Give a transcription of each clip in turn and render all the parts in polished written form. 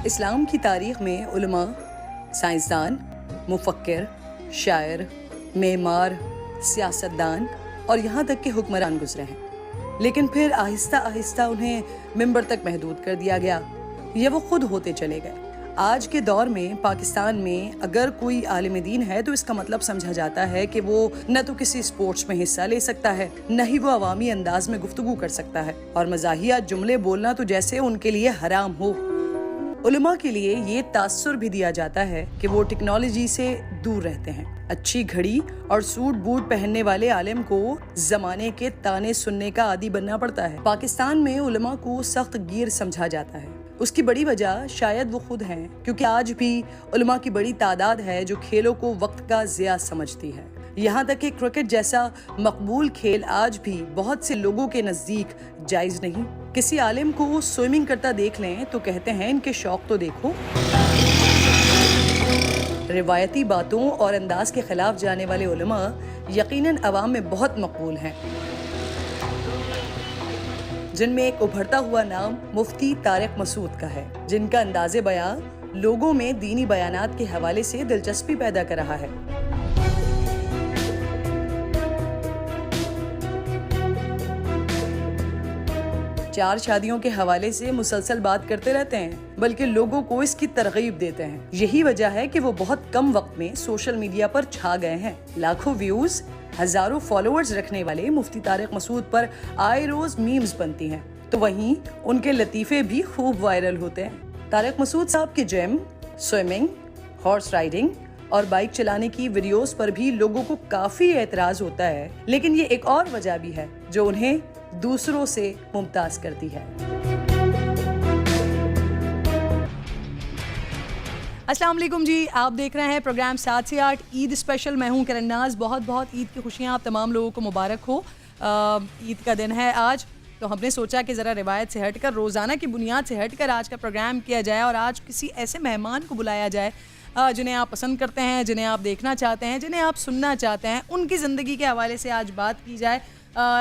اسلام کی تاریخ میں علماء، سائنسدان، مفکر، شاعر، معمار، سیاستدان اور یہاں تک کہ حکمران گزرے ہیں، لیکن پھر آہستہ آہستہ انہیں منبر تک محدود کر دیا گیا یا وہ خود ہوتے چلے گئے۔ آج کے دور میں پاکستان میں اگر کوئی عالم دین ہے تو اس کا مطلب سمجھا جاتا ہے کہ وہ نہ تو کسی سپورٹس میں حصہ لے سکتا ہے، نہ ہی وہ عوامی انداز میں گفتگو کر سکتا ہے، اور مزاحیہ جملے بولنا تو جیسے ان کے لیے حرام ہو۔ علماء کے لیے یہ تاثر بھی دیا جاتا ہے کہ وہ ٹیکنالوجی سے دور رہتے ہیں۔ اچھی گھڑی اور سوٹ بوٹ پہننے والے عالم کو زمانے کے تانے سننے کا عادی بننا پڑتا ہے۔ پاکستان میں علماء کو سخت گیر سمجھا جاتا ہے۔ اس کی بڑی وجہ شاید وہ خود ہیں، کیونکہ آج بھی علماء کی بڑی تعداد ہے جو کھیلوں کو وقت کا ضیاع سمجھتی ہے۔ یہاں تک کہ کرکٹ جیسا مقبول کھیل آج بھی بہت سے لوگوں کے نزدیک جائز نہیں۔ کسی عالم کو سوئمنگ کرتا دیکھ لیں تو کہتے ہیں ان کے شوق تو دیکھو۔ روایتی باتوں اور انداز کے خلاف جانے والے علماء یقیناً عوام میں بہت مقبول ہیں، جن میں ایک ابھرتا ہوا نام مفتی طارق مسعود کا ہے، جن کا انداز بیان لوگوں میں دینی بیانات کے حوالے سے دلچسپی پیدا کر رہا ہے۔ چار شادیوں کے حوالے سے مسلسل بات کرتے رہتے ہیں، بلکہ لوگوں کو اس کی ترغیب دیتے ہیں۔ یہی وجہ ہے کہ وہ بہت کم وقت میں سوشل میڈیا پر چھا گئے ہیں۔ لاکھوں ویوز، ہزاروں فالوورز رکھنے والے مفتی طارق مسعود پر آئے روز میمز بنتی ہیں، تو وہیں ان کے لطیفے بھی خوب وائرل ہوتے ہیں۔ طارق مسعود صاحب کے جم، سوئمنگ، ہارس رائڈنگ اور بائک چلانے کی ویڈیوز پر بھی لوگوں کو کافی اعتراض ہوتا ہے، لیکن یہ ایک اور وجہ بھی ہے جو انہیں دوسروں سے ممتاز کرتی ہے۔ السلام علیکم جی، آپ دیکھ رہے ہیں پروگرام 7 سے 8 عید اسپیشل۔ میں ہوں کرن ناز۔ بہت بہت عید کی خوشیاں آپ تمام لوگوں کو مبارک ہو۔ عید کا دن ہے آج، تو ہم نے سوچا کہ ذرا روایت سے ہٹ کر، روزانہ کی بنیاد سے ہٹ کر آج کا پروگرام کیا جائے، اور آج کسی ایسے مہمان کو بلایا جائے جنہیں آپ پسند کرتے ہیں، جنہیں آپ دیکھنا چاہتے ہیں، جنہیں آپ سننا چاہتے ہیں، ان کی زندگی کے حوالے سے آج بات کی جائے۔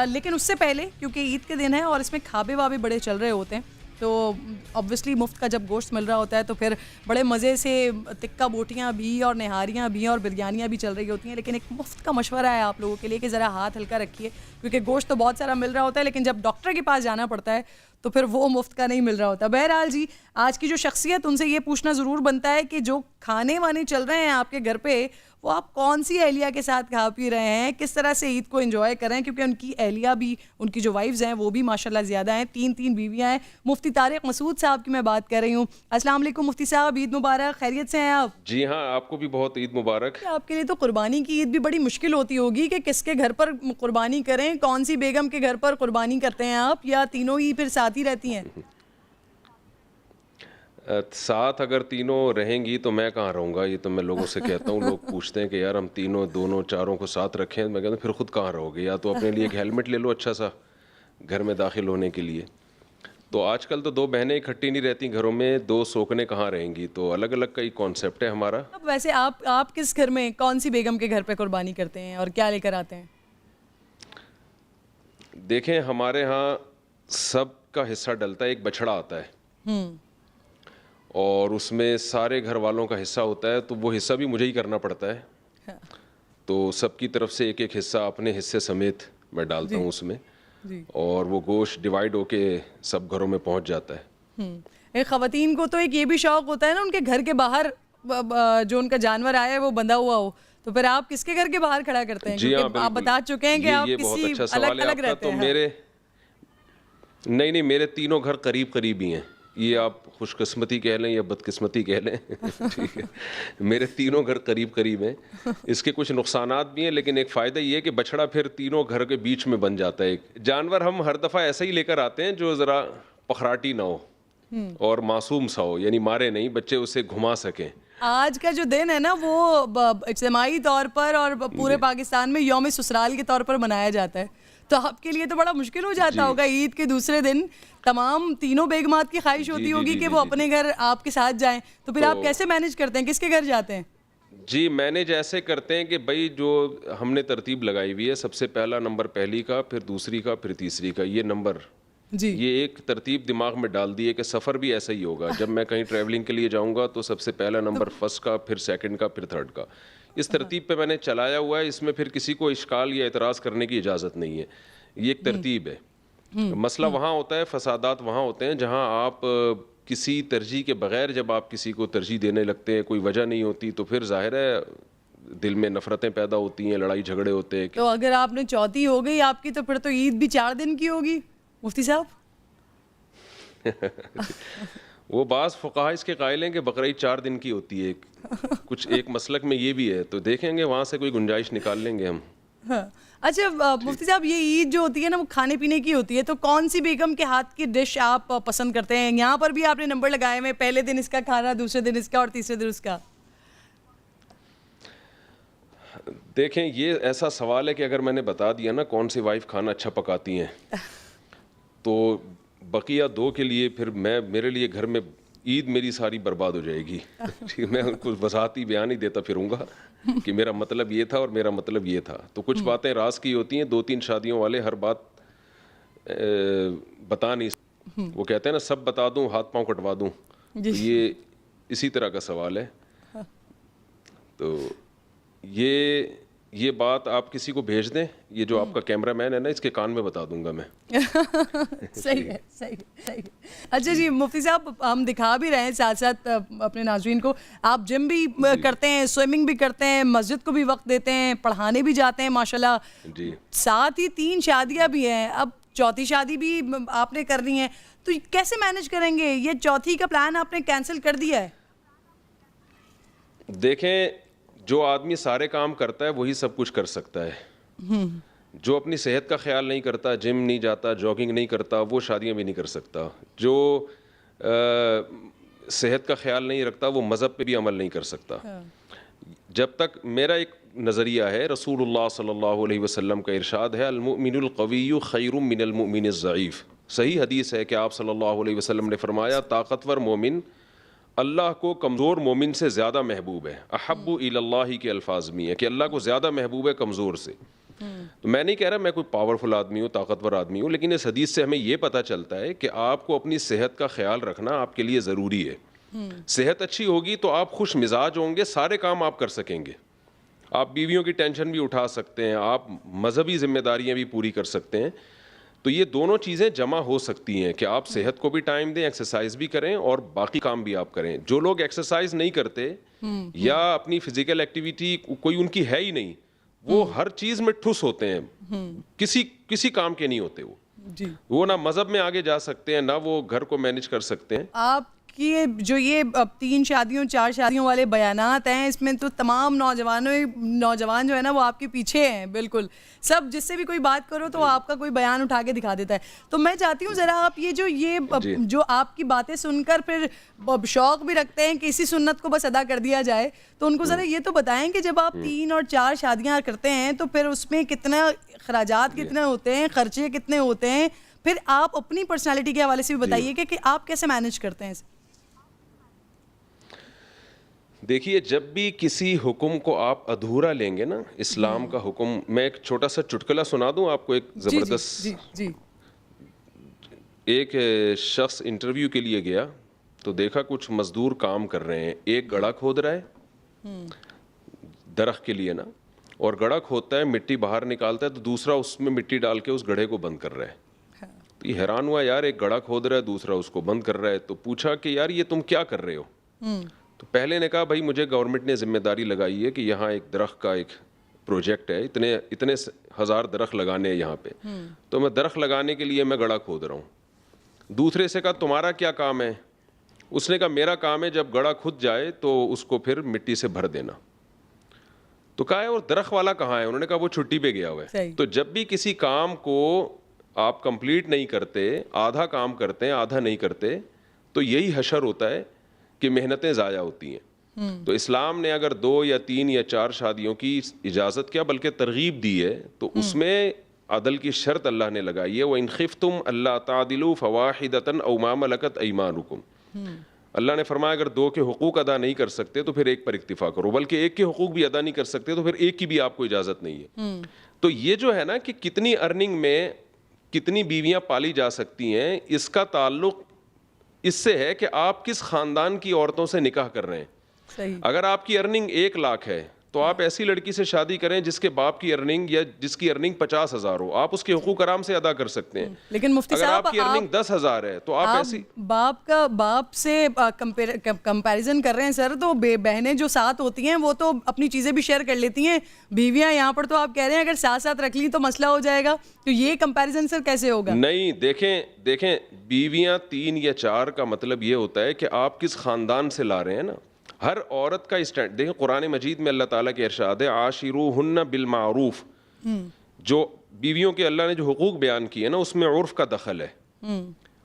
لیکن اس سے پہلے، کیونکہ عید کے دن ہے اور اس میں کھابے وابے بڑے چل رہے ہوتے ہیں، تو obviously مفت کا جب گوشت مل رہا ہوتا ہے تو پھر بڑے مزے سے تکہ بوٹیاں بھی اور نہاریاں بھی اور بریانیاں بھی چل رہی ہوتی ہیں۔ لیکن ایک مفت کا مشورہ ہے آپ لوگوں کے لیے کہ ذرا ہاتھ ہلکا رکھیے، کیونکہ گوشت تو بہت سارا مل رہا ہوتا ہے، لیکن جب ڈاکٹر کے پاس جانا پڑتا ہے تو پھر وہ مفت کا نہیں مل رہا ہوتا۔ بہرحال جی، آج کی جو شخصیت، ان سے یہ پوچھنا ضرور بنتا ہے کہ جو کھانے وانے چل رہے ہیں آپ کے گھر پہ، وہ آپ کون سی اہلیہ کے ساتھ کھا پی رہے ہیں، کس طرح سے عید کو انجوائے کر رہے ہیں، کیونکہ ان کی اہلیہ بھی، ان کی جو وائفز ہیں وہ بھی ماشاءاللہ زیادہ ہیں، 3 بیویاں ہیں۔ مفتی طارق مسعود صاحب کی میں بات کر رہی ہوں۔ السلام علیکم مفتی صاحب، عید مبارک، خیریت سے ہیں آپ؟ جی ہاں، آپ کو بھی بہت عید مبارک۔ آپ کے لیے تو قربانی کی عید بھی بڑی مشکل ہوتی ہوگی کہ کس کے گھر پر قربانی کریں، کون سی بیگم کے گھر پر قربانی کرتے ہیں آپ، یا تینوں ہی پھر ساتھ ہی رہتی ہیں؟ ساتھ اگر تینوں رہیں گی تو میں کہاں رہوں گا، یہ تو میں لوگوں سے کہتا ہوں۔ لوگ پوچھتے ہیں کہ یار ہم تینوں، دونوں، چاروں کو ساتھ رکھیں، میں کہتا ہوں پھر خود کہاں رہو گے، یا تو اپنے لیے ایک ہیلمٹ لے لو اچھا سا گھر میں داخل ہونے کے لیے۔ تو آج کل تو 2 بہنیں اکٹھی نہیں رہتی گھروں میں، 2 سوکنے کہاں رہیں گی، تو الگ الگ کا ہی کانسیپٹ ہے ہمارا۔ اب ویسے آپ کس گھر میں، کون سی بیگم کے گھر پہ قربانی کرتے ہیں اور کیا لے کر آتے ہیں؟ دیکھیں، ہمارے ہاں سب کا حصہ ڈلتا ہے، ایک بچھڑا آتا ہے اور اس میں سارے گھر والوں کا حصہ ہوتا ہے، تو وہ حصہ بھی مجھے ہی کرنا پڑتا ہے۔ تو سب کی طرف سے ایک ایک حصہ اپنے حصے سمیت میں ڈالتا ہوں اس میں، اور وہ گوشت ڈیوائیڈ ہو کے سب گھروں میں پہنچ جاتا ہے۔ ایک خواتین کو تو ایک یہ بھی شوق ہوتا ہے نا، ان کے گھر کے باہر جو ان کا جانور آیا ہے وہ بندھا ہوا ہو، تو پھر آپ کس کے گھر کے باہر کھڑا کرتے ہیں؟ جی ہاں، آپ بتا چکے ہیں کہ آپ کسی الگ الگ رہتے ہیں۔ نہیں، میرے تینوں گھر قریب قریب ہی ہیں۔ یہ آپ خوش قسمتی کہہ لیں یا بدقسمتی کہہ لیں، ٹھیک ہے، میرے تینوں گھر قریب قریب ہیں۔ اس کے کچھ نقصانات بھی ہیں، لیکن ایک فائدہ یہ ہے کہ بچھڑا پھر تینوں گھر کے بیچ میں بن جاتا ہے۔ ایک جانور ہم ہر دفعہ ایسا ہی لے کر آتے ہیں جو ذرا پخراٹی نہ ہو اور معصوم سا ہو، یعنی مارے نہیں، بچے اسے گھما سکیں۔ آج کا جو دن ہے نا، وہ اجتماعی طور پر اور پورے پاکستان میں یوم سسرال کے طور پر منایا جاتا ہے، تو آپ کے لیے تو بڑا مشکل ہو جاتا ہوگا عید کے دوسرے دن۔ تمام تینوں بیگمات کی خواہش ہوتی ہوگی کہ وہ اپنے گھر آپ کے ساتھ جائیں، تو پھر آپ کیسے مینیج کرتے ہیں، کس کے گھر جاتے ہیں؟ جی، مینیج ایسے کرتے ہیں کہ بھائی جو ہم نے ترتیب لگائی ہوئی ہے، سب سے پہلا نمبر پہلی کا، پھر دوسری کا، پھر تیسری کا، یہ نمبر جی یہ ایک ترتیب دماغ میں ڈال دی ہے کہ سفر بھی ایسا ہی ہوگا. جب میں کہیں ٹریولنگ کے لیے جاؤں گا تو سب سے پہلا نمبر فرسٹ کا, پھر سیکنڈ کا, پھر تھرڈ کا. اس ترتیب پہ میں نے چلایا ہوا ہے. اس میں پھر کسی کو اشکال یا اعتراض کرنے کی اجازت نہیں ہے. یہ ایک ترتیب ہے. مسئلہ وہاں ہوتا ہے, فسادات وہاں ہوتے ہیں جہاں آپ کسی ترجیح کے بغیر جب آپ کسی کو ترجیح دینے لگتے ہیں, کوئی وجہ نہیں ہوتی, تو پھر ظاہر ہے دل میں نفرتیں پیدا ہوتی ہیں, لڑائی جھگڑے ہوتے ہیں. تو اگر آپ نے چوتھی ہو گئی آپ کی تو پھر تو عید بھی 4 دن کی ہوگی مفتی صاحب. وہ بعض فقہاء اس کے قائل ہیں کہ بقرعید 4 دن کی ہوتی ہے. کچھ ایک مسلک میں یہ بھی ہے, تو دیکھیں گے وہاں سے کوئی گنجائش نکال لیں گے ہم. اچھا مفتی صاحب, یہ عید جو ہوتی ہے نا وہ کھانے پینے کی ہوتی ہے, تو کون سی بیگم کے ہاتھ کی ڈش آپ پسند کرتے ہیں؟ یہاں پر بھی آپ نے نمبر لگائے ہوئے, پہلے دن اس کا کھانا, دوسرے دن اس کا, اور تیسرے دن اس کا. دیکھیں یہ ایسا سوال ہے کہ اگر میں نے بتا دیا نا کون سی وائف کھانا اچھا پکاتی ہیں تو بقیہ 2 کے لیے پھر میرے لیے گھر میں عید میری ساری برباد ہو جائے گی. میں ان کو وضاحتی بیان ہی دیتا پھروں گا کہ میرا مطلب یہ تھا اور میرا مطلب یہ تھا. تو کچھ باتیں راز کی ہوتی ہیں, 2-3 شادیوں والے ہر بات بتا نہیں سکتے. وہ کہتے ہیں نا سب بتا دوں ہاتھ پاؤں کٹوا دوں. یہ اسی طرح کا سوال ہے. تو یہ بات آپ کسی کو بھیج دیں, یہ جو آپ کا کیمرہ مین ہے نا اس کے کان میں بتا دوں گا میں. صحیح ہے, صحیح ہے. اچھا جی مفتی صاحب, ہم دکھا بھی رہے ہیں ساتھ ساتھ اپنے ناظرین کو, آپ جم بھی کرتے ہیں, سوئمنگ بھی کرتے ہیں, مسجد کو بھی وقت دیتے ہیں, پڑھانے بھی جاتے ہیں ماشاءاللہ. جی. ساتھ ہی 3 شادیاں بھی ہیں, اب چوتھی شادی بھی آپ نے کرنی ہے, تو کیسے مینج کریں گے؟ یہ چوتھی کا پلان آپ نے کینسل کر دیا ہے؟ دیکھیں جو آدمی سارے کام کرتا ہے وہی سب کچھ کر سکتا ہے. جو اپنی صحت کا خیال نہیں کرتا, جم نہیں جاتا, جاگنگ نہیں کرتا, وہ شادیاں بھی نہیں کر سکتا. جو صحت کا خیال نہیں رکھتا وہ مذہب پہ بھی عمل نہیں کر سکتا. جب تک میرا ایک نظریہ ہے, رسول اللہ صلی اللہ علیہ وسلم کا ارشاد ہے المؤمن القوی خیر من المؤمن الضعیف. صحیح حدیث ہے کہ آپ صلی اللہ علیہ وسلم نے فرمایا طاقتور مومن اللہ کو کمزور مومن سے زیادہ محبوب ہے. احب الی اللہ کے الفاظ میں ہے کہ اللہ کو زیادہ محبوب ہے کمزور سے. تو میں نہیں کہہ رہا میں کوئی پاورفل آدمی ہوں, طاقتور آدمی ہوں, لیکن اس حدیث سے ہمیں یہ پتہ چلتا ہے کہ آپ کو اپنی صحت کا خیال رکھنا آپ کے لیے ضروری ہے. صحت اچھی ہوگی تو آپ خوش مزاج ہوں گے, سارے کام آپ کر سکیں گے, آپ بیویوں کی ٹینشن بھی اٹھا سکتے ہیں, آپ مذہبی ذمہ داریاں بھی پوری کر سکتے ہیں. تو یہ دونوں چیزیں جمع ہو سکتی ہیں کہ آپ صحت کو بھی ٹائم دیں, ایکسرسائز بھی کریں اور باقی کام بھی آپ کریں. جو لوگ ایکسرسائز نہیں کرتے یا اپنی فزیکل ایکٹیویٹی کوئی ان کی ہے ہی نہیں, وہ ہر چیز میں ٹھس ہوتے ہیں, کسی کام کے نہیں ہوتے. وہ نہ مذہب میں آگے جا سکتے ہیں, نہ وہ گھر کو مینج کر سکتے ہیں. آپ کی جو یہ 3 شادیوں 4 شادیوں والے بیانات ہیں, اس میں تو تمام نوجوان جو ہے نا وہ آپ کے پیچھے ہیں. بالکل سب, جس سے بھی کوئی بات کرو تو آپ کا کوئی بیان اٹھا کے دکھا دیتا ہے. تو میں چاہتی ہوں ذرا آپ یہ جو آپ کی باتیں سن کر پھر شوق بھی رکھتے ہیں کہ اسی سنت کو بس ادا کر دیا جائے, تو ان کو ذرا یہ تو بتائیں کہ جب آپ 3 اور 4 شادیاں کرتے ہیں تو پھر اس میں کتنا اخراجات کتنے ہوتے ہیں, خرچے کتنے ہوتے ہیں, پھر آپ اپنی پرسنالٹی کے حوالے سے بھی بتائیے کہ آپ کیسے مینج کرتے ہیں. دیکھیے جب بھی کسی حکم کو آپ ادھورا لیں گے نا, اسلام کا حکم, میں ایک چھوٹا سا چٹکلا سنا دوں آپ کو, ایک زبردست. ایک شخص انٹرویو کے لیے گیا تو دیکھا کچھ مزدور کام کر رہے ہیں. ایک گڑھا کھود رہا ہے درخت کے لیے نا, اور گڑھا کھودتا ہے, مٹی باہر نکالتا ہے, تو دوسرا اس میں مٹی ڈال کے اس گڑھے کو بند کر رہا ہے. تو یہ حیران ہوا, یار ایک گڑھا کھود رہا ہے دوسرا اس کو بند کر رہا ہے. تو پوچھا کہ یار یہ تم کیا کر رہے ہو؟ تو پہلے نے کہا بھائی مجھے گورنمنٹ نے ذمہ داری لگائی ہے کہ یہاں ایک درخت کا ایک پروجیکٹ ہے, اتنے 1000 درخت لگانے ہیں یہاں پہ, تو میں درخت لگانے کے لیے میں گڑھا کھود رہا ہوں. دوسرے سے کہا تمہارا کیا کام ہے؟ اس نے کہا میرا کام ہے جب گڑھا کھد جائے تو اس کو پھر مٹی سے بھر دینا. تو کہا ہے اور درخت والا کہاں ہے؟ انہوں نے کہا وہ چھٹی پہ گیا ہوا ہے. تو جب بھی کسی کام کو آپ کمپلیٹ نہیں کرتے, آدھا کام کرتے ہیں آدھا نہیں کرتے, تو یہی حشر ہوتا ہے کہ محنتیں ضائع ہوتی ہیں. تو اسلام نے اگر 2 یا 3 یا 4 شادیوں کی اجازت کیا بلکہ ترغیب دی ہے, تو اس میں عدل کی شرط اللہ نے لگائی ہے, وَإِنْ خِفْتُمْ أَلَّا تَعْدِلُوا فَوَاحِدَةً أَوْ مَا مَلَكَتْ أَيْمَانُكُمْ. اللہ نے فرمایا اگر 2 کے حقوق ادا نہیں کر سکتے تو پھر ایک پر اکتفا کرو, بلکہ ایک کے حقوق بھی ادا نہیں کر سکتے تو پھر ایک کی بھی آپ کو اجازت نہیں ہے. تو یہ جو ہے نا کہ کتنی ارننگ میں کتنی بیویاں پالی جا سکتی ہیں اس کا تعلق اس سے ہے کہ آپ کس خاندان کی عورتوں سے نکاح کر رہے ہیں. صحیح. اگر آپ کی ارننگ 1 لاکھ ہے تو آپ ایسی لڑکی سے شادی کریں جس کے باپ کی ارننگ یا جس کی ارننگ 50,000 ہو, آپ اس کے حقوق آرام سے ادا کر سکتے ہیں. لیکن مفتی اگر صاحب آپ کی ارننگ 10,000 ہے تو آپ ایسی باپ سے کمپیریزن کر رہے ہیں سر, تو بہنیں جو ساتھ ہوتی ہیں وہ تو اپنی چیزیں بھی شیئر کر لیتی ہیں, بیویاں یہاں پر تو آپ کہہ رہے ہیں اگر ساتھ ساتھ رکھ لی تو مسئلہ ہو جائے گا, تو یہ کمپیریزن سر کیسے ہوگا؟ نہیں, دیکھیں بیویاں 3 یا 4 کا مطلب یہ ہوتا ہے کہ آپ کس خاندان سے لا رہے ہیں نا. ہر عورت کا اسٹینڈ دیکھیں, قرآن مجید میں اللہ تعالیٰ کے ارشاد ہے عاشروہن بالمعروف. جو بیویوں کے اللہ نے جو حقوق بیان کیے نا اس میں عرف کا دخل ہے,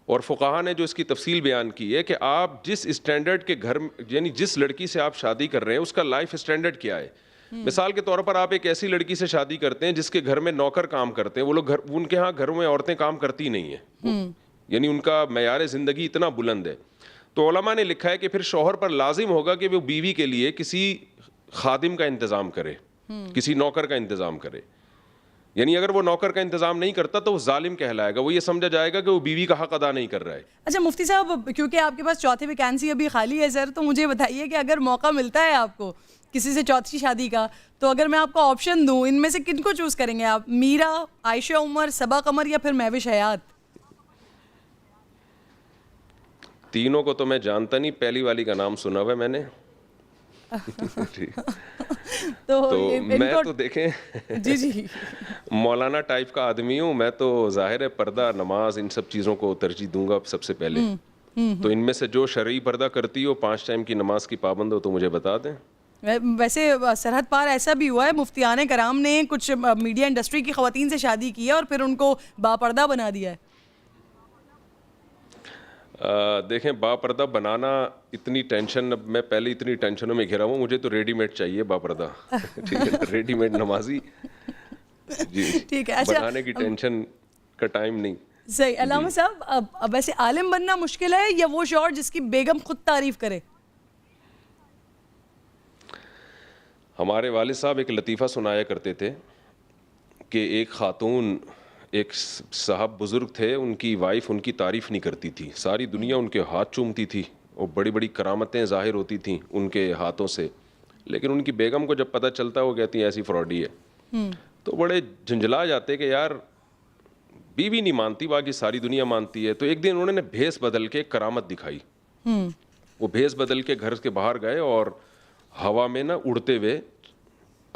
اور فقہا نے جو اس کی تفصیل بیان کی ہے کہ آپ جس اسٹینڈرڈ کے گھر یعنی جس لڑکی سے آپ شادی کر رہے ہیں اس کا لائف اسٹینڈرڈ کیا ہے. مثال کے طور پر آپ ایک ایسی لڑکی سے شادی کرتے ہیں جس کے گھر میں نوکر کام کرتے ہیں, وہ لوگ ان کے ہاں گھروں میں عورتیں کام کرتی نہیں ہیں, یعنی ان کا معیار زندگی اتنا بلند ہے. تو علماء نے لکھا ہے کہ پھر شوہر پر لازم ہوگا کہ وہ بیوی کے لیے کسی خادم کا انتظام کرے, کسی نوکر کا انتظام کرے. یعنی اگر وہ نوکر کا انتظام نہیں کرتا تو وہ ظالم کہلائے گا, وہ یہ سمجھا جائے گا کہ وہ بیوی کا حق ادا نہیں کر رہا ہے. اچھا مفتی صاحب, کیونکہ آپ کے پاس چوتھی ویکینسی ابھی خالی ہے سر, تو مجھے بتائیے کہ اگر موقع ملتا ہے آپ کو کسی سے چوتھی شادی کا, تو اگر میں آپ کو آپشن دوں, ان میں سے کن کو چوز کریں گے آپ؟ میرا, عائشہ عمر, صبا قمر یا پھر مہوش حیات؟ تینوں کو تو میں جانتا نہیں, پہلی والی کا نام سنا ہوا ہے میں نے. تو میں تو دیکھیں جی مولانا ٹائپ کا آدمی ہوں میں, تو ظاہر ہے پردہ, نماز, ان سب چیزوں کو ترجیح دوں گا سب سے پہلے. تو ان میں سے جو شرعی پردہ کرتی ہو, 5 ٹائم کی نماز کی پابند ہو, تو مجھے بتا دیں. ویسے سرحد پار ایسا بھی ہوا ہے, مفتیان کرام نے کچھ میڈیا انڈسٹری کی خواتین سے شادی کی ہے اور پھر ان کو باپردہ بنا دیا ہے. دیکھیں باپردہ بنانا اتنی ٹینشن, اب میں پہلے اتنی ٹینشنوں میں گھرا ہوں, مجھے تو ریڈی میڈ چاہیے باپردہ. ٹھیک ہے, ریڈی میڈ نمازی, جی ٹھیک ہے. اچھا, بنانے کی ٹینشن کا ٹائم نہیں. صحیح. علامہ صاحب, اب ویسے عالم بننا مشکل ہے یا وہ شوہر جس کی بیگم خود تعریف کرے؟ ہمارے والد صاحب ایک لطیفہ سنایا کرتے تھے کہ ایک خاتون, ایک صاحب بزرگ تھے, ان کی وائف ان کی تعریف نہیں کرتی تھی, ساری دنیا ان کے ہاتھ چومتی تھی اور بڑی بڑی کرامتیں ظاہر ہوتی تھیں ان کے ہاتھوں سے, لیکن ان کی بیگم کو جب پتہ چلتا وہ کہتی ہیں ایسی فراڈی ہے. تو بڑے جھنجھلا جاتے کہ یار بیوی نہیں مانتی, باقی ساری دنیا مانتی ہے. تو ایک دن انہوں نے بھیس بدل کے کرامت دکھائی. وہ بھیس بدل کے گھر کے باہر گئے اور ہوا میں نا اڑتے ہوئے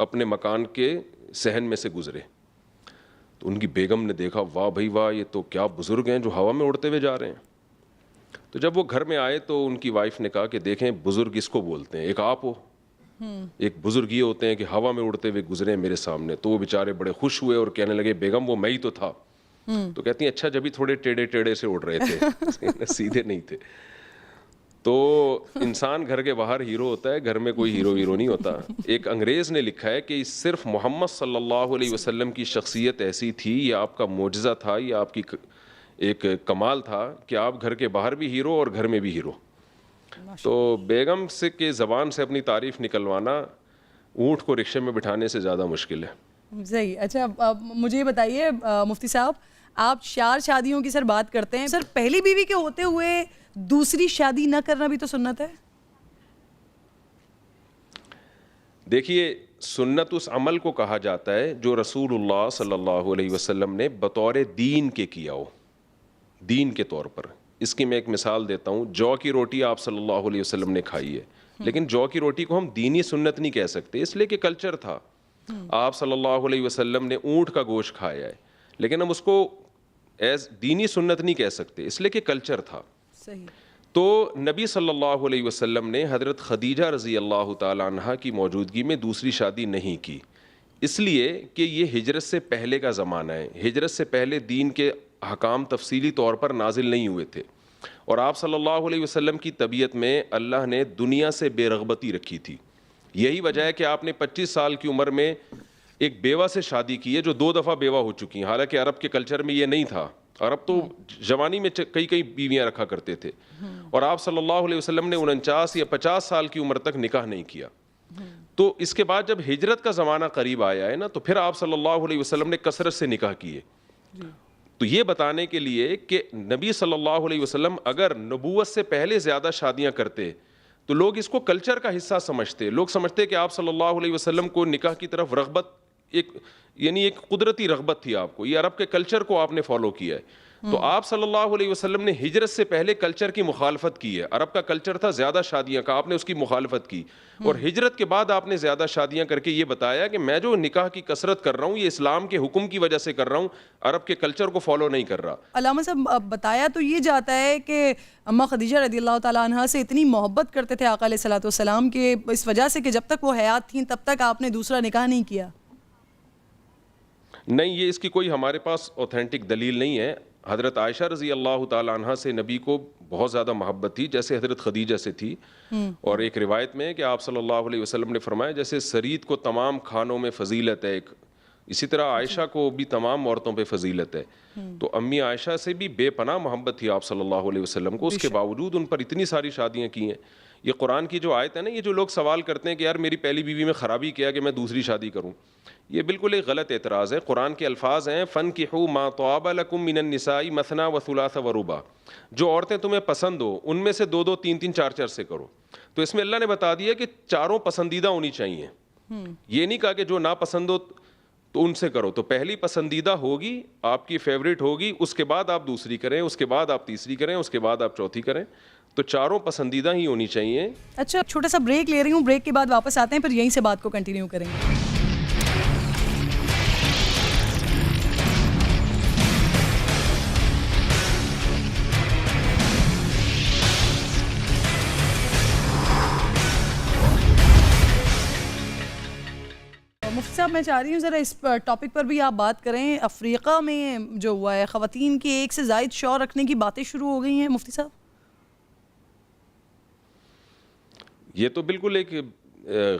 اپنے مکان کے صحن میں سے گزرے. تو ان کی بیگم نے دیکھا, واہ بھائی واہ, یہ تو کیا بزرگ ہیں جو ہوا میں اڑتے ہوئے جا رہے ہیں. تو جب وہ گھر میں آئے تو ان کی وائف نے کہا کہ دیکھیں بزرگ اس کو بولتے ہیں, ایک آپ ہو, ایک بزرگ یہ ہوتے ہیں کہ ہوا میں اڑتے ہوئے گزرے میرے سامنے. تو وہ بیچارے بڑے خوش ہوئے اور کہنے لگے بیگم وہ میں ہی تو تھا. تو کہتی ہیں اچھا, جب بھی تھوڑے ٹیڑے ٹیڑے سے اڑ رہے تھے, سیدھے نہیں تھے. تو انسان گھر کے باہر ہیرو ہوتا ہے, گھر میں کوئی ہیرو نہیں ہوتا. ایک انگریز نے لکھا ہے کہ صرف محمد صلی اللہ علیہ وسلم کی شخصیت ایسی تھی, یہ آپ کا معجزہ تھا, یہ آپ کی ایک کمال تھا کہ آپ گھر کے باہر بھی ہیرو اور گھر میں بھی ہیرو. تو بیگم سے کے زبان سے اپنی تعریف نکلوانا اونٹ کو رکشے میں بٹھانے سے زیادہ مشکل ہے. صحیح. اچھا مجھے یہ بتائیے مفتی صاحب, آپ 4 شادیوں کی سر بات کرتے ہیں, سر پہلی بیوی کے ہوتے ہوئے دوسری شادی نہ کرنا بھی تو سنت ہے؟ دیکھیے سنت اس عمل کو کہا جاتا ہے جو رسول اللہ صلی اللہ علیہ وسلم نے بطور دین کے کیا ہو, دین کے طور پر. اس کی میں ایک مثال دیتا ہوں. جو کی روٹی آپ صلی اللہ علیہ وسلم نے کھائی ہے, لیکن جو کی روٹی کو ہم دینی سنت نہیں کہہ سکتے, اس لیے کہ کلچر تھا. آپ صلی اللہ علیہ وسلم نے اونٹ کا گوشت کھایا ہے, لیکن ہم اس کو ایز دینی سنت نہیں کہہ سکتے, اس لیے کہ کلچر تھا. صحیح. تو نبی صلی اللہ علیہ وسلم نے حضرت خدیجہ رضی اللہ تعالی عنہا کی موجودگی میں دوسری شادی نہیں کی, اس لیے کہ یہ ہجرت سے پہلے کا زمانہ ہے. ہجرت سے پہلے دین کے احکام تفصیلی طور پر نازل نہیں ہوئے تھے, اور آپ صلی اللہ علیہ وسلم کی طبیعت میں اللہ نے دنیا سے بے رغبتی رکھی تھی. یہی وجہ ہے کہ آپ نے 25 سال کی عمر میں ایک بیوہ سے شادی کی ہے جو 2 دفعہ بیوہ ہو چکی ہیں. حالانکہ عرب کے کلچر میں یہ نہیں تھا, عرب تو جوانی میں کئی بیویاں رکھا کرتے تھے, اور آپ صلی اللہ علیہ وسلم نے 49 یا 50 سال کی عمر تک نکاح نہیں کیا. تو اس کے بعد جب ہجرت کا زمانہ قریب آیا ہے نا, تو پھر آپ صلی اللہ علیہ وسلم نے کثرت سے نکاح کیے. تو یہ بتانے کے لیے کہ نبی صلی اللہ علیہ وسلم اگر نبوت سے پہلے زیادہ شادیاں کرتے تو لوگ اس کو کلچر کا حصہ سمجھتے. لوگ سمجھتے کہ آپ صلی اللہ علیہ وسلم کو نکاح کی طرف رغبت ایک قدرتی رغبت تھی آپ کو, یہ عرب کے کلچر کو آپ نے فالو کیا ہے. تو آپ صلی اللہ علیہ وسلم نے ہجرت سے پہلے کلچر کی مخالفت کی ہے. عرب کا کلچر تھا زیادہ شادیاں کا, آپ نے اس کی مخالفت کی, اور ہجرت کے بعد آپ نے زیادہ شادیاں کر کے یہ بتایا کہ میں جو نکاح کی کثرت کر رہا ہوں یہ اسلام کے حکم کی وجہ سے کر رہا ہوں, عرب کے کلچر کو فالو نہیں کر رہا. علامہ صاحب بتایا تو یہ جاتا ہے کہ اماں خدیجہ رضی اللہ تعالیٰ عنہا سے اتنی محبت کرتے تھے آقا علیہ الصلوۃ والسلام کے اس وجہ سے کہ جب تک وہ حیات تھیں تب تک آپ نے دوسرا نکاح نہیں کیا. نہیں, یہ اس کی کوئی ہمارے پاس اوتھینٹک دلیل نہیں ہے. حضرت عائشہ رضی اللہ تعالی عنہا سے نبی کو بہت زیادہ محبت تھی جیسے حضرت خدیجہ سے تھی. اور ایک روایت میں ہے کہ آپ صلی اللہ علیہ وسلم نے فرمایا جیسے سرید کو تمام کھانوں میں فضیلت ہے, اسی طرح عائشہ کو بھی تمام عورتوں پہ فضیلت ہے. تو امی عائشہ سے بھی بے پناہ محبت تھی آپ صلی اللہ علیہ وسلم کو, اس کے باوجود ان پر اتنی ساری شادیاں کی ہیں. یہ قرآن کی جو آیت ہے نا, یہ جو لوگ سوال کرتے ہیں کہ یار میری پہلی بیوی میں خرابی کیا کہ میں دوسری شادی کروں, یہ بالکل ایک غلط اعتراض ہے. قرآن کے الفاظ ہیں فَانْكِحُوا مَا طَابَ لَكُم مِّنَ النِّسَاءِ مَثْنَىٰ وَثُلَاثَ وَرُبَاع, جو عورتیں تمہیں پسند ہو ان میں سے دو دو تین تین چار چار سے کرو. تو اس میں اللہ نے بتا دیا کہ چاروں پسندیدہ ہونی چاہیے, یہ نہیں کہا کہ جو ناپسند ہو تو ان سے کرو. تو پہلی پسندیدہ ہوگی, آپ کی فیوریٹ ہوگی, اس کے بعد آپ دوسری کریں, اس کے بعد آپ تیسری کریں, اس کے بعد آپ چوتھی کریں. تو چاروں پسندیدہ ہی ہونی چاہیے. اچھا, چھوٹا سا بریک لے رہی ہوں, بریک کے بعد واپس آتے ہیں, پھر یہیں سے بات کو کنٹینیو کریں گے. مفتی صاحب میں چاہ رہی ہوں ذرا اس ٹاپک پر بھی آپ بات کریں. افریقہ میں جو ہوا ہے خواتین کی ایک سے زائد شوہر رکھنے کی باتیں شروع ہو گئی ہیں مفتی صاحب. یہ تو بالکل ایک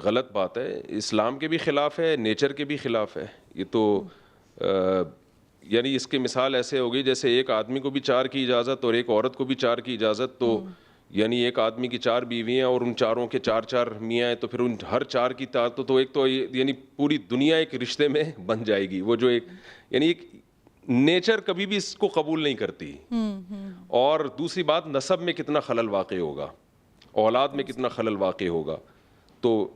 غلط بات ہے, اسلام کے بھی خلاف ہے, نیچر کے بھی خلاف ہے. یہ تو یعنی اس کی مثال ایسے ہوگی جیسے ایک آدمی کو بھی چار کی اجازت اور ایک عورت کو بھی چار کی اجازت. تو یعنی ایک آدمی کی چار بیویاں اور ان چاروں کے چار چار میاں ہیں, تو پھر ان ہر چار کی تو ایک تو یعنی پوری دنیا ایک رشتے میں بن جائے گی. وہ جو ایک یعنی ایک نیچر کبھی بھی اس کو قبول نہیں کرتی. اور دوسری بات, نسب میں کتنا خلل واقع ہوگا, اولاد میں کتنا خلل واقع ہوگا. تو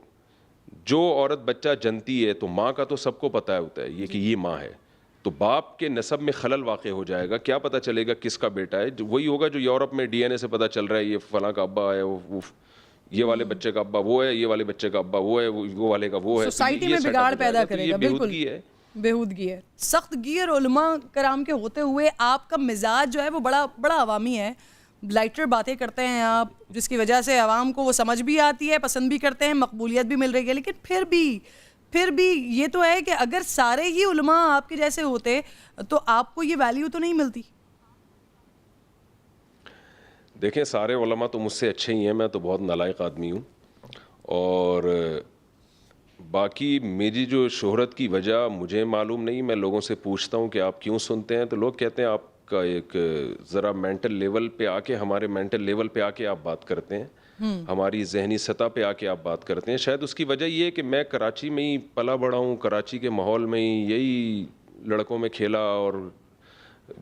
جو عورت بچہ جنتی ہے تو ماں کا تو سب کو پتہ ہوتا ہے یہ کہ یہ ماں ہے, تو باپ کے نسب میں خلل واقع ہو جائے گا. کیا پتہ چلے گا کس کا بیٹا ہے؟ وہی ہوگا جو یورپ میں ڈی این اے سے پتہ چل رہا ہے یہ فلاں کا ابا ہے, وہ یہ والے بچے کا ابا وہ ہے, یہ والے بچے کا ابا وہ ہے, وہ والے کا وہ ہے. سوسائٹی میں بگاڑ پیدا کرے گا. بالکل بےہودگی ہے. سخت گیر علماء کرام کے ہوتے ہوئے آپ کا مزاج جو ہے وہ بڑا عوامی ہے, لائٹر باتیں کرتے ہیں آپ, جس کی وجہ سے عوام کو وہ سمجھ بھی آتی ہے, پسند بھی کرتے ہیں, مقبولیت بھی مل رہی ہے. لیکن پھر بھی یہ تو ہے کہ اگر سارے ہی علماء آپ کے جیسے ہوتے تو آپ کو یہ ویلیو تو نہیں ملتی. دیکھیں, سارے علماء تو مجھ سے اچھے ہی ہیں, میں تو بہت نالائق آدمی ہوں. اور باقی میری جو شہرت کی وجہ مجھے معلوم نہیں. میں لوگوں سے پوچھتا ہوں کہ آپ کیوں سنتے ہیں, تو لوگ کہتے ہیں آپ کا ایک ذرا مینٹل لیول پہ آ کے, ہمارے مینٹل لیول پہ آ کے آپ بات کرتے ہیں, ہماری ذہنی سطح پہ آ کے آپ بات کرتے ہیں. شاید اس کی وجہ یہ ہے کہ میں کراچی میں ہی پلا بڑا ہوں, کراچی کے ماحول میں ہی یہی لڑکوں میں کھیلا, اور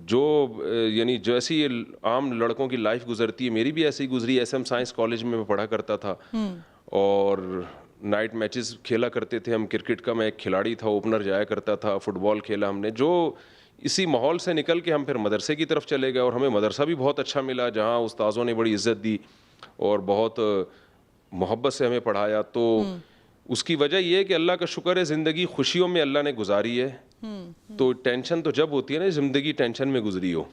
جو یعنی جیسی عام لڑکوں کی لائف گزرتی ہے میری بھی ایسی گزری. ایس ایم سائنس کالج میں پڑھا کرتا تھا اور نائٹ میچز کھیلا کرتے تھے ہم. کرکٹ کا میں ایک کھلاڑی تھا, اوپنر جایا کرتا تھا, فٹ بال کھیلا ہم نے. جو اسی ماحول سے نکل کے ہم پھر مدرسے کی طرف چلے گئے, اور ہمیں مدرسہ بھی بہت اچھا ملا جہاں استاذوں نے بڑی عزت دی اور بہت محبت سے ہمیں پڑھایا. تو اس کی وجہ یہ ہے کہ اللہ کا شکر ہے زندگی خوشیوں میں اللہ نے گزاری ہے. تو ٹینشن تو جب ہوتی ہے نا, زندگی ٹینشن میں گزری ہو,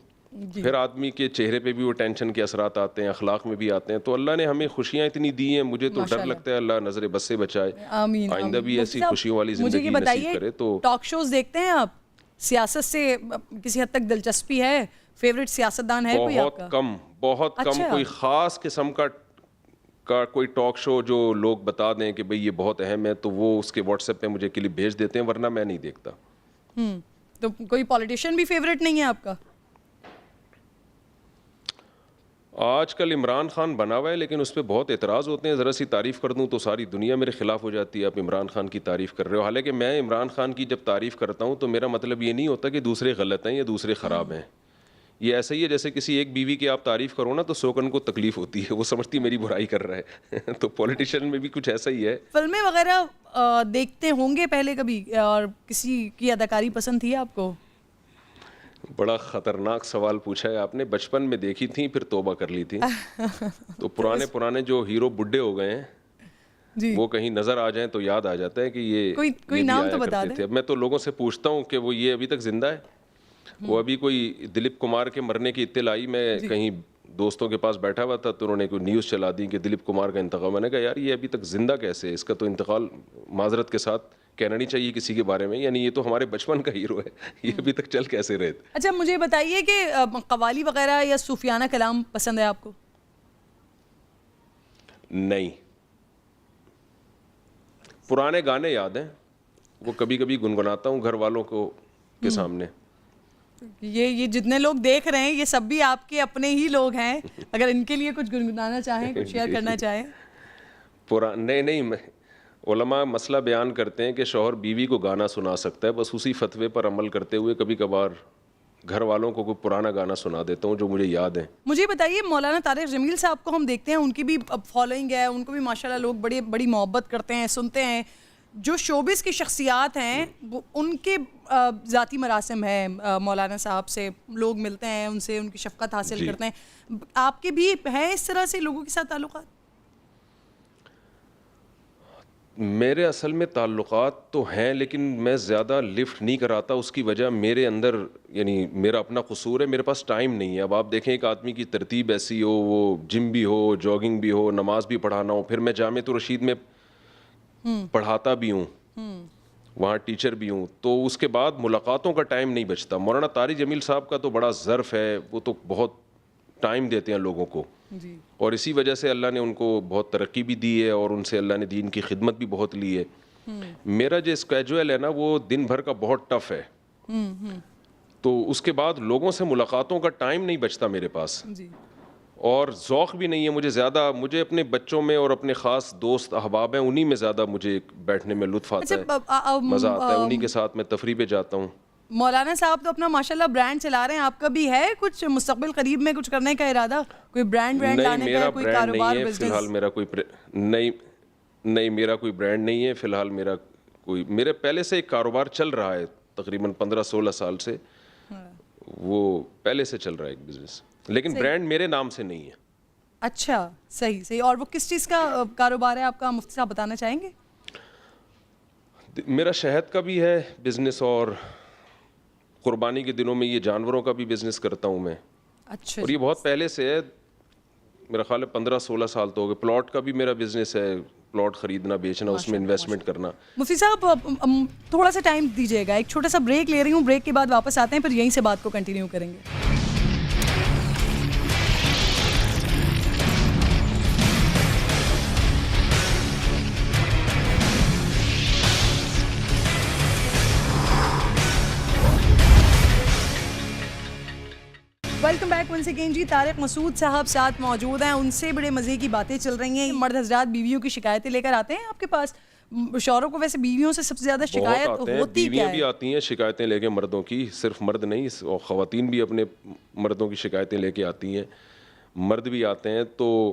پھر آدمی کے چہرے پہ بھی وہ ٹینشن کے اثرات آتے ہیں, اخلاق میں بھی آتے ہیں. تو اللہ نے ہمیں خوشیاں اتنی دی ہیں, مجھے تو ڈر لگتا ہے اللہ نظر بس سے بچائے, آئندہ بھی ایسی خوشیوں والی زندگی نصیب کرے. تو ٹاک شوز دیکھتے ہیں آپ, سیاست سے کسی حد تک دلچسپی ہے, فیوریٹ سیاستدان ہے کوئی آپ کا؟ بہت کم کوئی خاص قسم کا کوئی ٹاک شو جو لوگ بتا دیں کہ بھئی یہ بہت اہم ہے تو وہ اس کے واٹس ایپ پہ مجھے کلپ بھیج دیتے ہیں, ورنہ میں نہیں دیکھتا. تو کوئی پولیٹیشین بھی فیوریٹ نہیں ہے آپ کا؟ آج کل عمران خان بنا ہوا ہے لیکن اس پہ بہت اعتراض ہوتے ہیں. ذرا سی تعریف کر دوں تو ساری دنیا میرے خلاف ہو جاتی ہے. آپ عمران خان کی تعریف کر رہے ہو, حالانکہ میں عمران خان کی جب تعریف کرتا ہوں تو میرا مطلب یہ نہیں ہوتا کہ دوسرے غلط ہیں یا دوسرے خراب ہیں. یہ ایسا ہی ہے جیسے کسی ایک بیوی کی آپ تعریف کرو نا تو سوکن کو تکلیف ہوتی ہے, وہ سمجھتی میری برائی کر رہا ہے. تو پولیٹیشین میں بھی کچھ ایسا ہی ہے. فلمیں وغیرہ دیکھتے ہوں گے پہلے کبھی, اور کسی کی اداکاری پسند تھی آپ کو؟ بڑا خطرناک سوال پوچھا ہے آپ نے. بچپن میں دیکھی تھی پھر توبہ کر لی تھی. تو پرانے جو ہیرو بڈھے ہو گئے ہیں جی, وہ کہیں نظر آ جائیں تو یاد آ جاتا ہے کہ یہ کوئی نام تو بتا دیں. میں تو لوگوں سے پوچھتا ہوں کہ وہ یہ ابھی تک زندہ ہے. وہ ابھی کوئی دلیپ کمار کے مرنے کی اطلاع آئی, میں کہیں دوستوں کے پاس بیٹھا ہوا تھا تو انہوں نے کوئی نیوز چلا دی کہ دلیپ کمار کا انتقال. میں نے کہا یار یہ ابھی تک زندہ کیسے ہے, اس کا تو انتقال معذرت کے ساتھ کہنا نہیں چاہیے کسی کے بارے میں, یعنی یہ تو ہمارے بچپن کا ہیرو ہے, یہ ابھی تک چل کیسے رہے. اچھا مجھے بتائیے کہ قوالی وغیرہ یا صوفیانہ کلام پسند ہے آپ کو؟ نہیں, پرانے گانے یاد ہیں, وہ کبھی کبھی گنگناتا ہوں گھر والوں کو کے سامنے. یہ جتنے لوگ دیکھ رہے ہیں یہ سب بھی آپ کے اپنے ہی لوگ ہیں, اگر ان کے لیے کچھ گنگنانا چاہیں, کچھ شیئر کرنا چاہیں. نہیں, علماء مسئلہ بیان کرتے ہیں کہ شوہر بیوی کو گانا سنا سکتا ہے, بس اسی فتوے پر عمل کرتے ہوئے کبھی کبھار گھر والوں کو کوئی پرانا گانا سنا دیتا ہوں جو مجھے یاد ہے. مجھے بتائیے, مولانا طارق جمیل صاحب کو ہم دیکھتے ہیں, ان کی بھی اب فالوئنگ ہے, ان کو بھی ماشاءاللہ لوگ بڑی محبت کرتے ہیں, سنتے ہیں. جو شوبز کی شخصیات ہیں وہ ان کے ذاتی مراسم ہیں, مولانا صاحب سے لوگ ملتے ہیں, ان سے ان کی شفقت حاصل کرتے ہیں. آپ کے بھی ہیں اس طرح سے لوگوں کے ساتھ تعلقات؟ میرے اصل میں تعلقات تو ہیں لیکن میں زیادہ لفٹ نہیں کراتا. اس کی وجہ میرے اندر, یعنی میرا اپنا قصور ہے, میرے پاس ٹائم نہیں ہے. اب آپ دیکھیں ایک آدمی کی ترتیب ایسی ہو, وہ جم بھی ہو, جاگنگ بھی ہو, نماز بھی پڑھانا ہو, پھر میں جامعۃ الرشید میں پڑھاتا بھی ہوں, وہاں ٹیچر بھی ہوں, تو اس کے بعد ملاقاتوں کا ٹائم نہیں بچتا. مولانا طارق جمیل صاحب کا تو بڑا ظرف ہے, وہ تو بہت ٹائم دیتے ہیں لوگوں کو, اور اسی وجہ سے اللہ نے ان کو بہت ترقی بھی دی ہے اور ان سے اللہ نے دین کی خدمت بھی بہت لی ہے. میرا جو اسکیجول ہے نا وہ دن بھر کا بہت ٹف ہے, تو اس کے بعد لوگوں سے ملاقاتوں کا ٹائم نہیں بچتا میرے پاس, اور ذوق بھی نہیں ہے مجھے زیادہ. مجھے اپنے بچوں میں اور اپنے خاص دوست احباب ہیں انہی میں زیادہ مجھے بیٹھنے میں لطف آتا ہے, مزہ آتا ہے, انہی کے ساتھ میں تفریح پہ جاتا ہوں. مولانا صاحب تو اپنا ماشاءاللہ برانڈ چلا رہے ہیں, آپ کا بھی ہے کچھ مستقبل قریب میں کچھ کرنے کا ارادہ, کوئی برانڈ لانے کا, کوئی کاروبار بزنس؟ فی الحال میرا کوئی نہیں, میرا کوئی برانڈ نہیں ہے فی الحال. میرے پہلے سے ایک کاروبار چل رہا ہے تقریباً 15-16 سال سے, وہ پہلے سے چل رہا ہے ایک بزنس, لیکن برانڈ میرے نام سے نہیں ہے. اچھا, صحیح. اور وہ کس چیز کا کاروبار ہے آپ کا, مفتی صاحب بتانا چاہیں گے؟ میرا شہد کا بھی ہے بزنس, اور قربانی کے دنوں میں یہ جانوروں کا بھی بزنس کرتا ہوں میں. اچھا, اور یہ بہت پہلے سے ہے, میرا خیال ہے 15-16 سال تو ہو گئے. پلاٹ کا بھی میرا بزنس ہے, پلاٹ خریدنا بیچنا, اس میں انویسٹمنٹ کرنا. مفتی صاحب تھوڑا سا ٹائم دیجیے گا, ایک چھوٹا سا بریک لے رہی ہوں, بریک کے بعد واپس آتے ہیں, پھر یہیں سے بات کو کنٹینیو کریں گے. ویلکم بیک ونس اگین جی. طارق مسعود صاحب ساتھ موجود ہیں, ان سے بڑے مزے کی باتیں چل رہی ہیں. مرد حضرات بیویوں کی شکایتیں لے کر آتے ہیں آپ کے پاس, شوہروں کو ویسے بیویوں سے سب سے زیادہ شکایت ہوتی کیا ہے؟ بیویاں بھی آتی ہیں شکایتیں لے کے مردوں کی, صرف مرد نہیں, اور خواتین بھی اپنے مردوں کی شکایتیں لے کے آتی ہیں, مرد بھی آتے ہیں. تو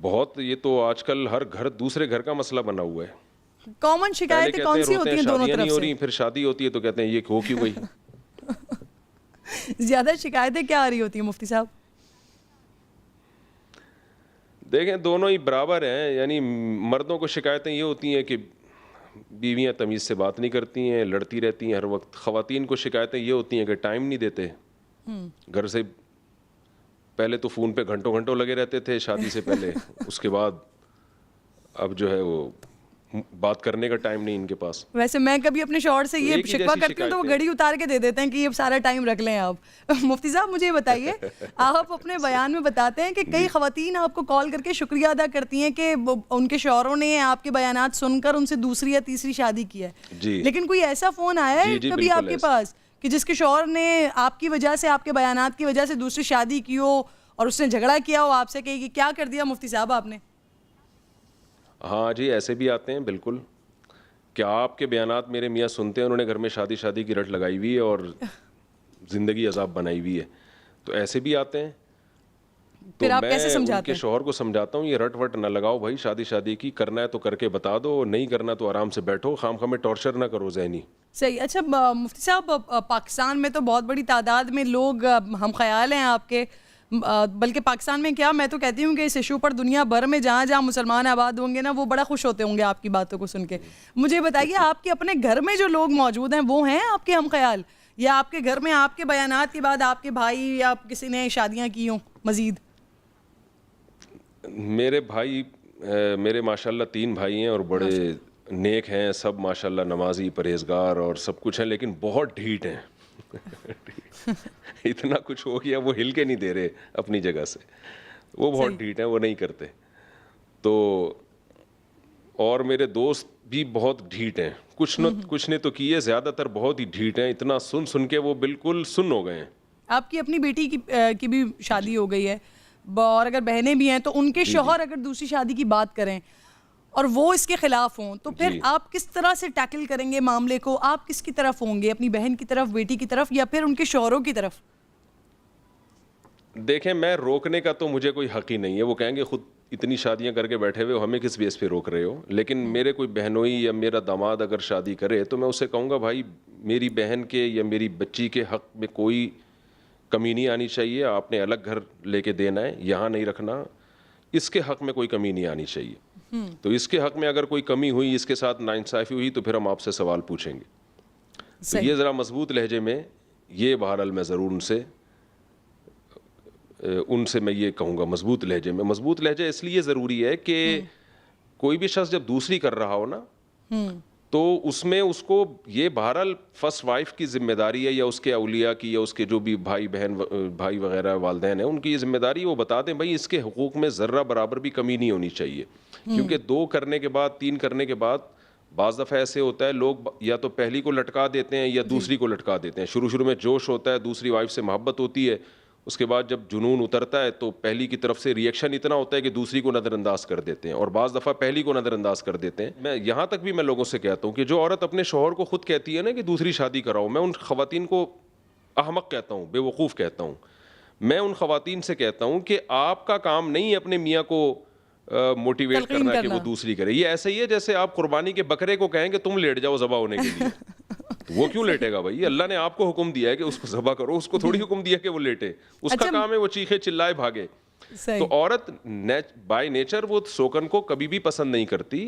بہت, یہ تو آج کل ہر گھر دوسرے گھر کا مسئلہ بنا ہوا ہے. کامن شکایتیں کون سی ہوتی ہیں دونوں طرف سے؟ پھر شادی ہوتی ہے تو کہتے ہیں یہ ہو کیوں گئی. زیادہ شکایتیں کیا آ رہی ہوتی ہیں مفتی صاحب؟ دیکھیں دونوں ہی برابر ہیں, یعنی مردوں کو شکایتیں یہ ہوتی ہیں کہ بیویاں تمیز سے بات نہیں کرتی ہیں, لڑتی رہتی ہیں ہر وقت. خواتین کو شکایتیں یہ ہوتی ہیں کہ ٹائم نہیں دیتے, گھر سے پہلے تو فون پہ گھنٹوں گھنٹوں لگے رہتے تھے شادی سے پہلے, اس کے بعد اب جو ہے وہ بات کرنے کا ٹائم نہیں ان کے پاس. ویسے میں کبھی اپنے شوہر سے یہ شکوہ کرتی ہوں تو وہ گھڑی اتار کے دے دیتے ہیں کہ یہ سارا ٹائم رکھ لیں آپ. مفتی صاحب مجھے بتائیے, آپ اپنے بیان میں بتاتے ہیں کہ کئی خواتین آپ کو کال کر کے شکریہ ادا کرتی ہیں کہ ان کے شوہروں نے آپ کے بیانات سن کر ان سے دوسری یا تیسری شادی کی ہے, لیکن کوئی ایسا فون آیا ہے کبھی آپ کے پاس کہ جس کے شوہر نے آپ کی وجہ سے, آپ کے بیانات کی وجہ سے دوسری شادی کی ہو, اور اس نے جھگڑا کیا ہو آپ سے کہ کیا کر دیا مفتی صاحب آپ نے؟ ہاں جی ایسے بھی آتے ہیں بالکل. کیا آپ کے بیانات میرے میاں سنتے ہیں, انہوں نے گھر میں شادی کی رٹ لگائی ہوئی ہے اور زندگی عذاب بنائی ہوئی ہے, تو ایسے بھی آتے ہیں. تو پھر آپ میں کیسے ان سمجھاتے کے ہیں؟ شوہر کو سمجھاتا ہوں یہ رٹ وٹ نہ لگاؤ بھائی, شادی کی کرنا ہے تو کر کے بتا دو, نہیں کرنا تو آرام سے بیٹھو, خام میں ٹارچر نہ کرو ذہنی. صحیح. اچھا مفتی صاحب, پاکستان میں تو بہت بڑی تعداد میں لوگ ہم خیال ہیں آپ کے, بلکہ پاکستان میں کیا, میں تو کہتی ہوں کہ اس ایشو پر دنیا بھر میں جہاں جہاں مسلمان آباد ہوں گے نا, وہ بڑا خوش ہوتے ہوں گے آپ کی باتوں کو سن کے. مجھے بتائیے آپ کے اپنے گھر میں جو لوگ موجود ہیں وہ ہیں آپ کے ہم خیال, یا آپ کے گھر میں آپ کے بیانات کے بعد آپ کے بھائی یا کسی نے شادیاں کی ہوں مزید؟ میرے بھائی, میرے ماشاءاللہ 3 بھائی ہیں اور بڑے نیک ہیں سب ماشاءاللہ, نمازی پرہیزگار اور سب کچھ ہیں, لیکن بہت ڈھیٹ ہیں. اتنا کچھ ہو گیا وہ ہل کے نہیں دے رہے اپنی جگہ سے, وہ بہت ڈھیٹ ہیں, وہ نہیں کرتے. تو اور میرے دوست بھی بہت ڈھیٹ ہیں, کچھ نے تو کیے, زیادہ تر بہت ہی ڈھیٹ ہیں, اتنا سن کے وہ بالکل سن ہو گئے ہیں. آپ کی اپنی بیٹی کی بھی شادی ہو گئی ہے, اور اگر بہنیں بھی ہیں تو ان کے شوہر اگر دوسری شادی کی بات کریں اور وہ اس کے خلاف ہوں, تو پھر آپ کس طرح سے ٹیکل کریں گے معاملے کو؟ آپ کس کی طرف ہوں گے, اپنی بہن کی طرف, بیٹی کی طرف, یا پھر ان کے شوہروں کی طرف؟ دیکھیں میں روکنے کا تو مجھے کوئی حق ہی نہیں ہے, وہ کہیں گے خود اتنی شادیاں کر کے بیٹھے ہوئے ہو, ہمیں کس بیس پہ روک رہے ہو. لیکن میرے کوئی بہنوئی یا میرا داماد اگر شادی کرے تو میں اسے کہوں گا بھائی میری بہن کے یا میری بچی کے حق میں کوئی کمی نہیں آنی چاہیے, آپ نے الگ گھر لے کے دینا ہے, یہاں نہیں رکھنا, اس کے حق میں کوئی کمی نہیں آنی چاہیے. تو اس کے حق میں اگر کوئی کمی ہوئی, اس کے ساتھ ناانصافی ہوئی, تو پھر ہم آپ سے سوال پوچھیں گے. تو یہ ذرا مضبوط لہجے میں, یہ بہرحال میں ضرور ان سے میں یہ کہوں گا مضبوط لہجے میں. مضبوط لہجہ اس لیے ضروری ہے کہ کوئی بھی شخص جب دوسری کر رہا ہو نا, تو اس میں اس کو یہ بہرحال فرسٹ وائف کی ذمہ داری ہے, یا اس کے اولیاء کی, یا اس کے جو بھی بھائی وغیرہ والدین ہیں ان کی یہ ذمہ داری, وہ بتا دیں بھائی اس کے حقوق میں ذرہ برابر بھی کمی نہیں ہونی چاہیے. کیونکہ 2 کرنے کے بعد 3 کرنے کے بعد بعض دفعہ ایسے ہوتا ہے لوگ یا تو پہلی کو لٹکا دیتے ہیں یا دوسری کو لٹکا دیتے ہیں. شروع میں جوش ہوتا ہے, دوسری وائف سے محبت ہوتی ہے, اس کے بعد جب جنون اترتا ہے تو پہلی کی طرف سے ریئیکشن اتنا ہوتا ہے کہ دوسری کو نظر انداز کر دیتے ہیں, اور بعض دفعہ پہلی کو نظر انداز کر دیتے ہیں. میں یہاں تک بھی میں لوگوں سے کہتا ہوں کہ جو عورت اپنے شوہر کو خود کہتی ہے نا کہ دوسری شادی کراؤ, میں ان خواتین کو احمق کہتا ہوں, بے وقوف کہتا ہوں. میں ان خواتین سے کہتا ہوں کہ آپ کا کام نہیں ہے اپنے میاں کو موٹیویٹ کرنا کہ وہ دوسری کرے. یہ ایسے ہی ہے جیسے آپ قربانی کے بکرے کو کہیں کہ تم لیٹ جاؤ ذبح ہونے کے لیے, وہ کیوں لیٹے گا بھائی؟ اللہ نے آپ کو حکم دیا ہے کہ اس کو ذبح کرو, اس کو تھوڑی حکم دیا کہ وہ لیٹے, اس کا کام ہے وہ چیخے چلائے بھاگے. تو عورت بائی نیچر وہ سوکن کو کبھی بھی پسند نہیں کرتی.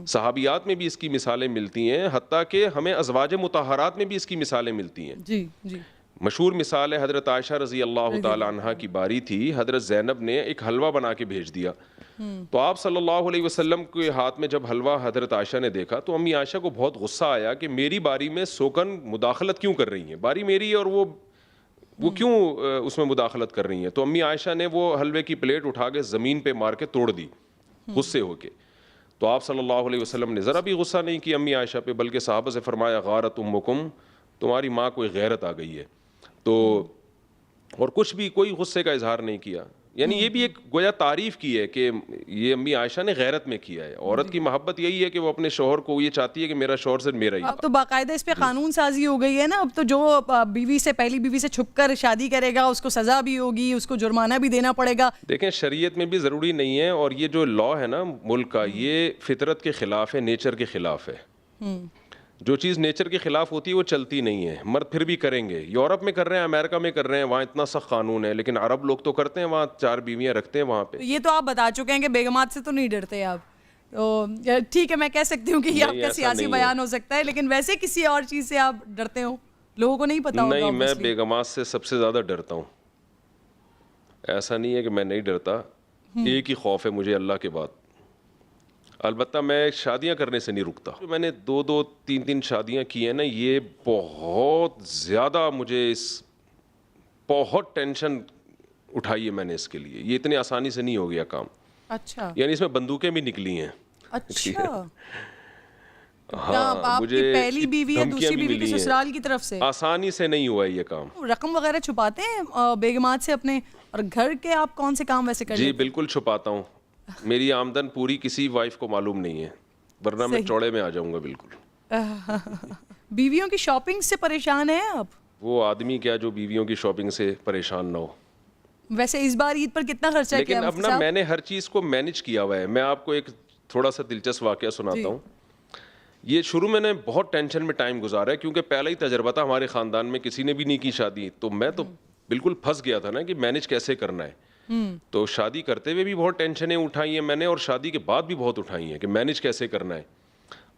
صحابیات میں بھی اس کی مثالیں ملتی ہیں, حتیٰ کہ ہمیں ازواج مطہرات میں بھی اس کی مثالیں ملتی ہیں. جی جی. مشہور مثال ہے حضرت عائشہ رضی اللہ تعالی عنہا کی باری تھی, حضرت زینب نے ایک حلوہ بنا کے بھیج دیا, تو آپ صلی اللہ علیہ وسلم کے ہاتھ میں جب حلوہ حضرت عائشہ نے دیکھا تو امی عائشہ کو بہت غصہ آیا کہ میری باری میں سوکن مداخلت کیوں کر رہی ہیں, باری میری ہے اور وہ کیوں اس میں مداخلت کر رہی ہیں. تو امی عائشہ نے وہ حلوے کی پلیٹ اٹھا کے زمین پہ مار کے توڑ دی غصے ہو کے. تو آپ صلی اللہ علیہ وسلم نے ذرا بھی غصہ نہیں کیا امی عائشہ پہ, بلکہ صحابہ سے فرمایا غارت امکم, تمہاری ماں کو غیرت آ گئی ہے. تو اور کچھ بھی کوئی غصے کا اظہار نہیں کیا. یعنی یہ بھی ایک گویا تعریف کی ہے کہ یہ امی عائشہ نے غیرت میں کیا ہے. عورت کی محبت یہی ہے کہ وہ اپنے شوہر کو یہ چاہتی ہے کہ میرا شوہر صرف میرا ہی. اب تو باقاعدہ اس پہ قانون سازی ہو گئی ہے نا, اب تو جو پہلی بیوی سے چھپ کر شادی کرے گا اس کو سزا بھی ہوگی, اس کو جرمانہ بھی دینا پڑے گا. دیکھیں شریعت میں بھی ضروری نہیں ہے, اور یہ جو لا ہے نا ملک کا, یہ فطرت کے خلاف ہے, نیچر کے خلاف ہے. جو چیز نیچر کے خلاف ہوتی ہے وہ چلتی نہیں ہے. مرد پھر بھی کریں گے, یورپ میں کر رہے ہیں, امریکہ میں کر رہے ہیں, وہاں اتنا سخت قانون ہے, لیکن عرب لوگ تو کرتے ہیں, وہاں 4 بیویاں رکھتے ہیں وہاں پہ. یہ تو آپ بتا چکے ہیں کہ بیگمات سے تو نہیں ڈرتے آپ, تو ٹھیک ہے میں کہہ سکتی ہوں کہ یہ آپ کا سیاسی بیان ہو سکتا ہے, لیکن ویسے کسی اور چیز سے آپ ڈرتے ہو, لوگوں کو نہیں پتا ہوگا. نہیں, میں بیگمات سے سب سے زیادہ ڈرتا ہوں. ایسا نہیں ہے کہ میں نہیں ڈرتا, ایک ہی خوف ہے مجھے اللہ کے بعد. البتہ میں شادیاں کرنے سے نہیں رکتا. میں نے 2 3 شادیاں کی ہیں نا, یہ بہت زیادہ مجھے بہت ٹینشن اٹھائی ہے میں نے اس کے لیے. یہ اتنے آسانی سے نہیں ہو گیا کام. اچھا. یعنی اس میں بندوقیں بھی نکلی ہیں. اچھا. آپ کی پہلی بیوی ہے, دوسری بیوی کی سسرال کی طرف سے؟ آسانی سے نہیں ہوا یہ کام. رقم وغیرہ چھپاتے ہیں بیگمات سے اپنے, اور گھر کے آپ کون سے کام ویسے کرتے ہیں؟ جی بالکل چھپاتا ہوں. میری آمدن پوری کسی وائف کو معلوم نہیں ہے, ورنہ میں چوڑے میں آ جاؤں گا بالکل. بیویوں کی شاپنگ سے پریشان ہیں آپ؟ وہ آدمی کیا جو بیویوں کی شاپنگ سے پریشان نہ ہو. ویسے اس بار عید پر کتنا خرچہ کیا؟ لیکن اب نا میں نے ہر چیز کو مینج کیا ہوا ہے. میں آپ کو ایک تھوڑا سا دلچسپ واقعہ سناتا ہوں. یہ شروع میں نے بہت ٹینشن میں ٹائم گزارا ہے, کیونکہ پہلا ہی تجربہ تھا ہمارے خاندان میں, کسی نے بھی نہیں کی شادی, تو میں تو بالکل پھنس گیا تھا نا کہ مینج کیسے کرنا ہے. تو شادی کرتے ہوئے بھی بہت ٹینشنیں اٹھائی ہیں میں نے, اور شادی کے بعد بھی بہت اٹھائی ہیں کہ مینج کیسے کرنا ہے.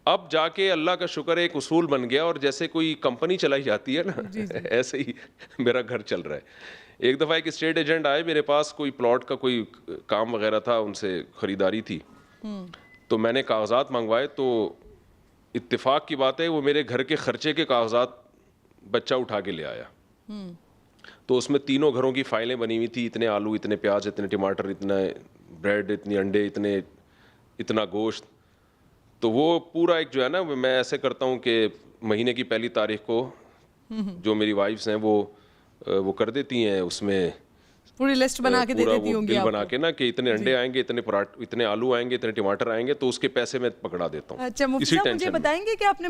اب جا کے اللہ کا شکر ایک اصول بن گیا, اور جیسے کوئی کمپنی چلائی جاتی ہے نا ایسے ہی میرا گھر چل رہا ہے. ایک دفعہ ایک اسٹیٹ ایجنٹ آئے میرے پاس, کوئی پلاٹ کا کوئی کام وغیرہ تھا, ان سے خریداری تھی, تو میں نے کاغذات منگوائے. تو اتفاق کی بات ہے وہ میرے گھر کے خرچے کے کاغذات بچہ اٹھا کے لے آیا. تو اس میں تینوں گھروں کی فائلیں بنی ہوئی تھی, اتنے آلو, اتنے پیاز, اتنے ٹماٹر, اتنا بریڈ, اتنی انڈے, اتنا گوشت. تو وہ پورا ایک جو ہے نا, میں ایسے کرتا ہوں کہ مہینے کی پہلی تاریخ کو جو میری وائفس ہیں وہ کر دیتی ہیں, اس میں پوری لسٹ بنا کے دے دیتی ہوں گی بل بنا کے نا کہ اتنے انڈے آئیں گے, اتنے آلو آئیں گے, اتنے ٹماٹر آئیں گے, تو اس کے پیسے میں پکڑا دیتا ہوں. اچھا مفتی صاحب مجھے بتائیں گے کہ آپ نے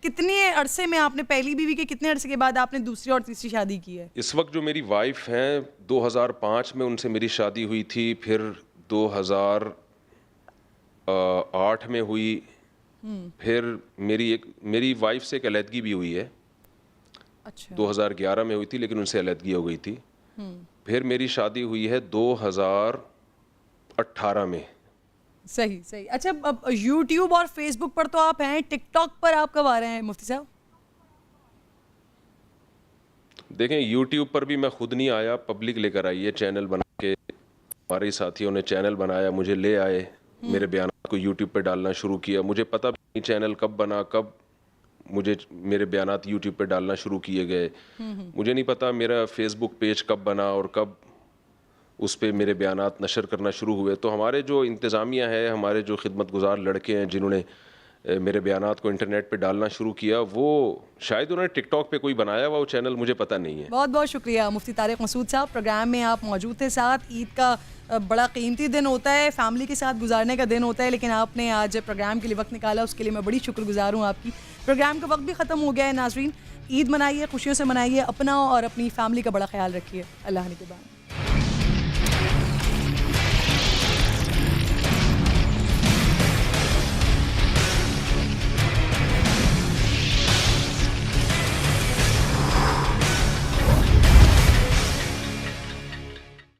کتنے عرصے میں, آپ نے پہلی بیوی کے کتنے عرصے کے بعد آپ نے دوسری اور تیسری شادی کی ہے؟ اس وقت جو میری وائف ہیں 2005 میں ان سے میری شادی ہوئی تھی, پھر 2008 میں ہوئی, پھر میری وائف سے ایک علیحدگی بھی ہوئی ہے. اچھا 2011 میں ہوئی تھی, لیکن ان سے علیحدگی ہو گئی تھی. پھر میری شادی ہوئی ہے 2018 میں. صحیح. اچھا اب یوٹیوب اور فیس بک پر تو آپ ہیں, ٹک ٹاک پر آپ کب آ رہے ہیں مفتی صاحب؟ دیکھیں یوٹیوب پر بھی میں خود نہیں آیا, پبلک لے کر آئی ہے چینل بنا کے. ہمارے ساتھیوں نے چینل بنایا, مجھے لے آئے, میرے بیانات کو یوٹیوب پہ ڈالنا شروع کیا. مجھے پتہ بھی نہیں چینل کب بنا, کب مجھے میرے بیانات یوٹیوب پہ ڈالنا شروع کیے گئے. مجھے نہیں پتا میرا فیس بک پیج کب بنا اور کب اس پہ میرے بیانات نشر کرنا شروع ہوئے. تو ہمارے جو انتظامیہ ہے, ہمارے جو خدمت گزار لڑکے ہیں جنہوں نے میرے بیانات کو انٹرنیٹ پہ ڈالنا شروع کیا, وہ شاید انہوں نے ٹک ٹاک پہ کوئی بنایا ہوا وہ چینل, مجھے پتہ نہیں ہے. بہت بہت شکریہ مفتی طارق مسعود صاحب, پروگرام میں آپ موجود تھے ساتھ. عید کا بڑا قیمتی دن ہوتا ہے, فیملی کے ساتھ گزارنے کا دن ہوتا ہے, لیکن آپ نے آج پروگرام کے لیے وقت نکالا, اس کے لیے میں بڑی شکر گزار ہوں آپ کی. پروگرام کا وقت بھی ختم ہو گیا ہے. ناظرین, عید منائیے, خوشیوں سے منائیے, اپنا اور اپنی فیملی کا بڑا خیال رکھیے. اللہ نگہبان.